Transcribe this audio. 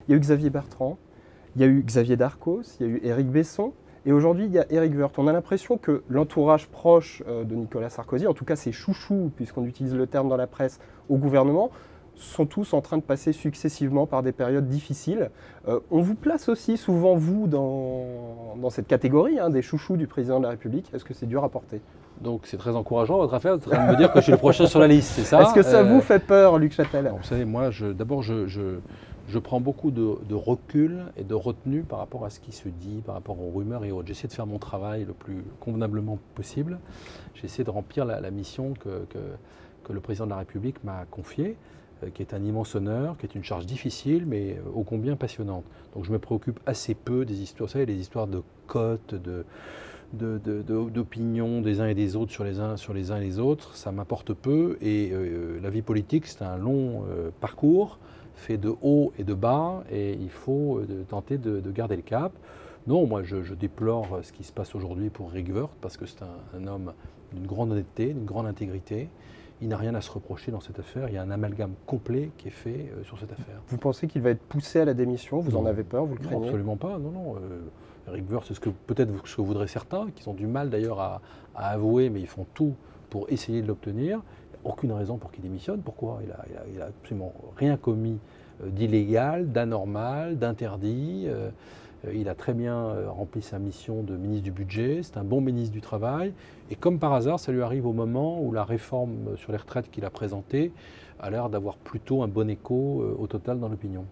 Il y a eu Xavier Bertrand, il y a eu Xavier Darcos, il y a eu Éric Besson, et aujourd'hui il y a Éric Woerth. On a l'impression que l'entourage proche de Nicolas Sarkozy, en tout cas ses chouchous, puisqu'on utilise le terme dans la presse, au gouvernement, sont tous en train de passer successivement par des périodes difficiles. On vous place aussi souvent, vous, dans cette catégorie des chouchous du président de la République. Est-ce que c'est dur à porter? Donc c'est très encourageant votre affaire, vous êtes en train de me dire que je suis le prochain sur la liste, c'est ça? Est-ce que ça vous fait peur, Luc Châtel? Vous savez, moi, d'abord, je prends beaucoup de recul et de retenue par rapport à ce qui se dit, par rapport aux rumeurs et autres. J'essaie de faire mon travail le plus convenablement possible. J'essaie de remplir la mission que le président de la République m'a confiée, qui est un immense honneur, qui est une charge difficile, mais ô combien passionnante. Donc je me préoccupe assez peu des histoires, vous savez, les histoires de cotes, d'opinions des uns et des autres sur les uns et les autres, ça m'importe peu. Et la vie politique, c'est un long parcours, fait de haut et de bas, et il faut tenter de garder le cap. Non, moi je déplore ce qui se passe aujourd'hui pour Éric Woerth, parce que c'est un homme d'une grande honnêteté, d'une grande intégrité. Il n'a rien à se reprocher dans cette affaire. Il y a un amalgame complet qui est fait sur cette affaire. Vous pensez qu'il va être poussé à la démission? Vous en avez peur? Vous le craignez? Non, absolument pas. Non, non. Éric Woerth, c'est peut-être ce que voudraient certains, qui ont du mal d'ailleurs à avouer, mais ils font tout pour essayer de l'obtenir. Aucune raison pour qu'il démissionne. Pourquoi? Il a absolument rien commis d'illégal, d'anormal, d'interdit. Il a très bien rempli sa mission de ministre du Budget, c'est un bon ministre du Travail, et comme par hasard, ça lui arrive au moment où la réforme sur les retraites qu'il a présentée a l'air d'avoir plutôt un bon écho au total dans l'opinion.